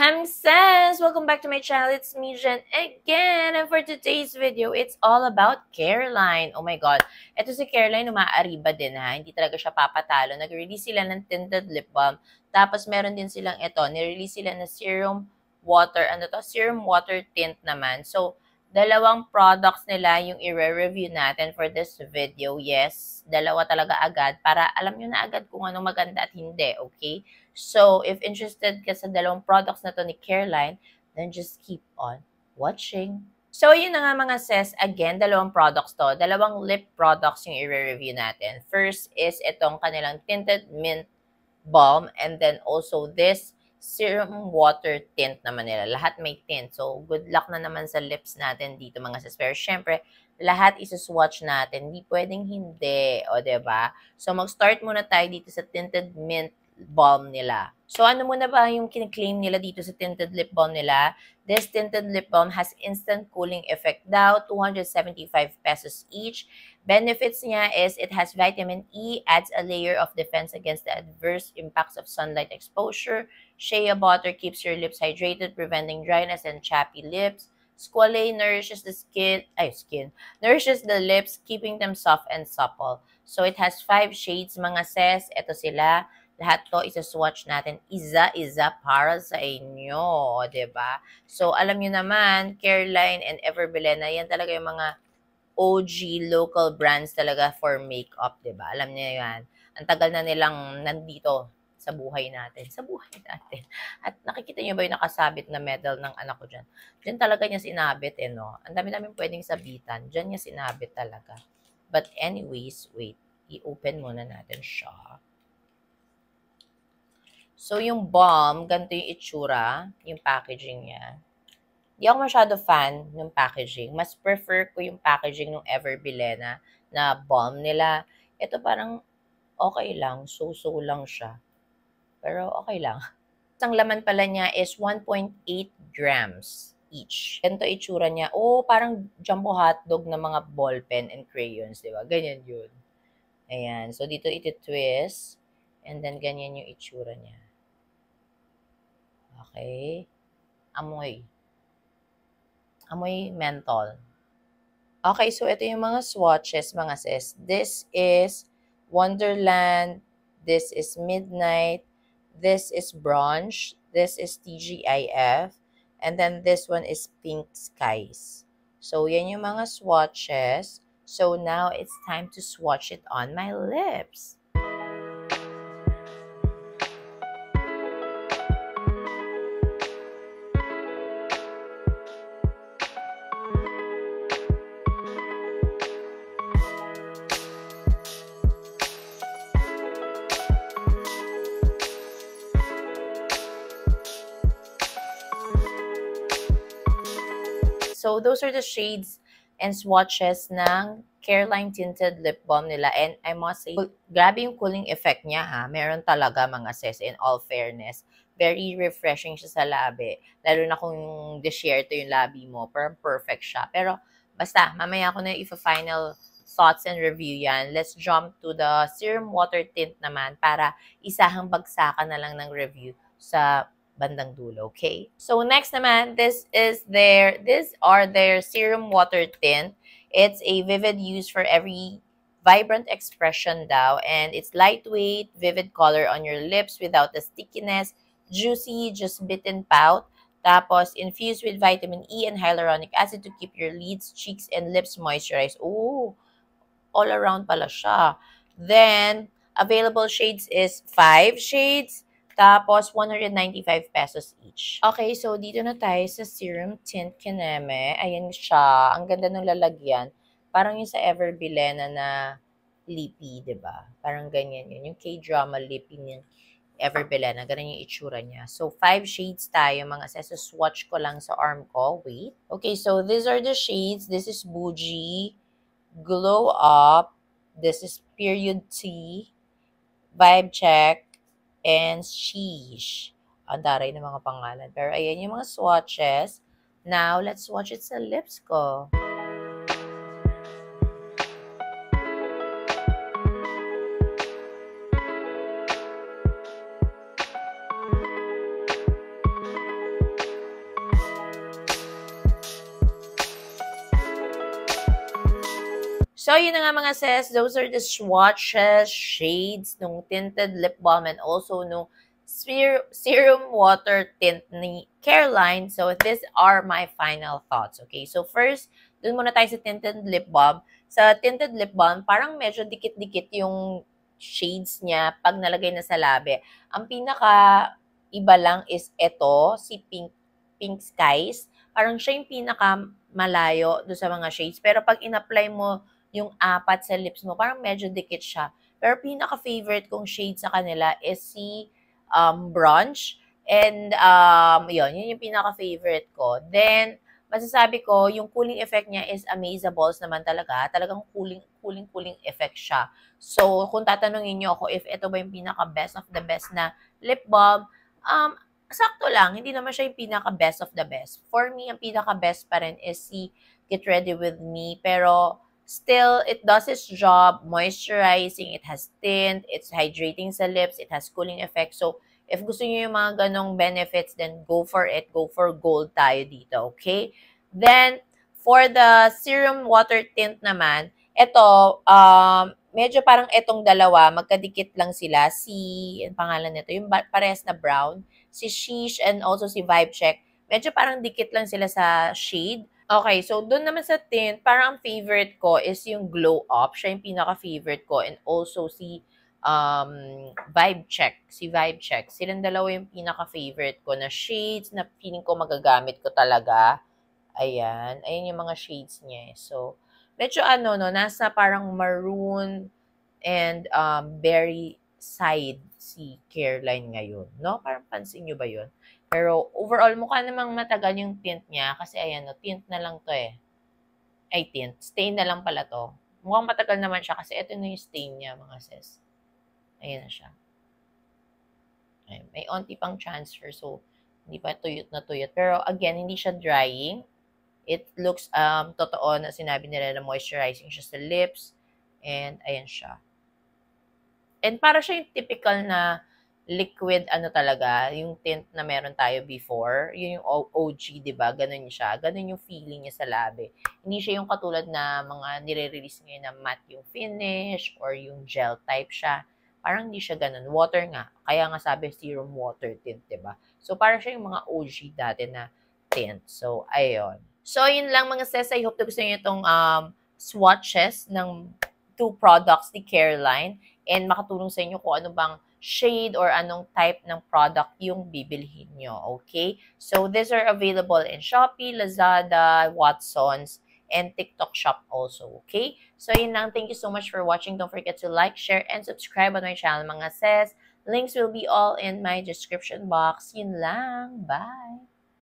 Hamsas! Welcome back to my channel. It's me, Jen, again. And for today's video, it's all about Careline. Oh my God. Ito si Careline, umaariba din ha. Hindi talaga siya papatalo. Nag-release sila ng tinted lip balm. Tapos meron din silang ito. Nirelease sila na serum water. Serum water tint naman. So, dalawang products nila yung i-review natin for this video. Yes, dalawa talaga agad para alam nyo na agad kung ano maganda at hindi, okay? So, if interested ka sa dalawang products na to ni Careline, then just keep on watching. So, yun na nga mga sis, again, dalawang products to. Dalawang lip products yung i-review natin. First is itong kanilang Tinted Mint Balm and then also this serum water tint naman nila. Lahat may tint. So, good luck na naman sa lips natin dito mga sis. Pero syempre, lahat isuswatch natin. Hindi pwedeng hindi. O, diba? So, mag-start muna tayo dito sa Tinted Mint Balm nila. So, ano muna ba yung kiniklaim nila dito sa tinted lip balm nila? This tinted lip balm has instant cooling effect daw, 275 pesos each. Benefits niya is it has vitamin E, adds a layer of defense against the adverse impacts of sunlight exposure. Shea butter keeps your lips hydrated, preventing dryness and chappy lips. Squalane nourishes the nourishes the lips, keeping them soft and supple. So, it has 5 shades, mga sis. Ito sila. Lahat to isa-swatch natin isa-isa para sa inyo, 'di ba? So, alam niyo naman, Careline and Everbilena, yan talaga yung mga OG local brands talaga for makeup, 'di ba? Alam niyo 'yan. Ang tagal na nilang nandito sa buhay natin. Sa buhay natin. At nakikita niyo ba yung nakasabit na medal ng anak ko dyan? Diyan talaga niya sinabit, no? Ang dami-dami pwedeng sabitan. Diyan niya sinabit talaga. But anyways, wait. I-open muna natin siya. So, yung balm, ganito yung itsura, yung packaging niya. Hindi ako masyado fan ng packaging. Mas prefer ko yung packaging ng Everbilena na balm nila. Ito parang okay lang, so-so lang siya. Pero okay lang. Ang laman pala niya is 1.8 grams each. Ganito itsura niya. Oh, parang jumbo hotdog na mga ballpen and crayons, di ba? Ganyan yun. Ayan. So, dito iti-twist. And then, ganyan yung itsura niya. Okay. Amoy. Amoy menthol. Okay, so ito yung mga swatches, mga sis. This is Wonderland. This is Midnight. This is Bronze. This is TGIF. And then this one is Pink Skies. So, yan yung mga swatches. So, now it's time to swatch it on my lips. So, those are the shades and swatches ng Careline Tinted Lip Balm nila. And I must say, grabe yung cooling effect niya ha. Meron talaga mga sis, in all fairness. Very refreshing siya sa labi. Lalo na kung desierto yung labi mo. Parang perfect siya. Pero basta, mamaya ko na final thoughts and review yan. Let's jump to the serum water tint naman para isahang bagsakan na lang ng review sa bandang dulo, okay? So, next naman, these are their serum water tint. It's a vivid use for every vibrant expression daw, and it's lightweight, vivid color on your lips without the stickiness, juicy, just bitten pout, tapos infused with vitamin E and hyaluronic acid to keep your lids, cheeks, and lips moisturized. Oh, all around pala siya. Then, available shades is 5 shades, tapos, 195 pesos each. Okay, so dito na tayo sa Serum Tint Kineme. Ayan siya. Ang ganda ng lalagyan. Parang yung sa Everbilena na lippy, diba? Parang ganyan yun. Yung K-drama lippy ng Everbilena. Ganun yung itsura niya. So, 5 shades tayo, mga sis. So, swatch ko lang sa arm ko. Wait. Okay, so these are the shades. This is Bougie, Glow Up. This is Period T, Vibe Check, and Sheesh. Ang daray ng mga pangalan. Pero ayan yung mga swatches. Now, let's swatch it sa lips ko. So, yun na nga mga sis, those are the swatches, shades, nung tinted lip balm, and also nung serum water tint ni Careline. So, these are my final thoughts, okay? So, first, dun muna tayo sa tinted lip balm. Sa tinted lip balm, parang medyo dikit-dikit yung shades niya pag nalagay na sa labi. Ang pinaka iba lang is ito, si Pink Skies. Parang siya yung pinaka malayo do sa mga shades. Pero pag in-apply mo yung apat sa lips mo, parang medyo dikit siya. Pero pinaka-favorite kong shade sa kanila is si Bronze. And yun yung pinaka-favorite ko. Then, masasabi ko, yung cooling effect niya is amazables naman talaga. Talagang cooling effect siya. So, kung tatanungin niyo ako if ito ba yung pinaka-best of the best na lip balm, sakto lang. Hindi naman siya yung pinaka-best of the best. For me, ang pinaka-best pa rin is si Get Ready With Me. Pero, still, it does its job, moisturizing, it has tint, it's hydrating sa lips, it has cooling effect. So, if gusto niyo yung mga ganong benefits, then go for it. Go for gold tayo dito, okay? Then, for the serum water tint naman, ito, medyo parang etong dalawa, magkadikit lang sila. Ang pangalan nito, yung parehas na brown, si Sheesh and also si Vibe Check. Medyo parang dikit lang sila sa shade. Okay, so doon naman sa tint, parang ang favorite ko is yung Glow Up. Siya yung pinaka-favorite ko. And also si Vibe Check. Si Vibe Check. Silang dalawa yung pinaka-favorite ko na shades na feeling ko magagamit ko talaga. Ayan. Ayan yung mga shades niya. So, medyo nasa parang maroon and berry side si Careline ngayon. No? Parang pansin nyo ba yun? Pero overall, mukha namang matagal yung tint niya kasi ayan, tint na lang to eh. Ay, tint. Stain na lang pala to. Mukhang matagal naman siya kasi ito na yung stain niya, mga sis. Ayan na siya. Ayan, may onti pang transfer, so hindi pa tuyot na tuyot. Pero again, hindi siya drying. It looks, totoo na sinabi nila na moisturizing siya sa lips. And ayan siya. And para siya yung typical na liquid talaga, yung tint na meron tayo before, yun yung OG, 'di ba? Ganun siya. Ganun yung feeling niya sa labi. Hindi siya yung katulad na mga nire-release ngayon na matte yung finish or yung gel type siya. Parang hindi siya ganun. Water nga. Kaya nga sabi serum water tint, 'di ba? So para siya yung mga OG dati na tint. So ayun. So yun lang mga sis. I hope na gusto niyo itong swatches ng two products ni Careline and makatulong sa inyo kung ano bang shade or anong type ng product yung bibilhin nyo, okay? So, these are available in Shopee, Lazada, Watsons, and TikTok Shop also, okay? So, yun lang. Thank you so much for watching. Don't forget to like, share, and subscribe on my channel, mga sis. Links will be all in my description box. Yun lang. Bye!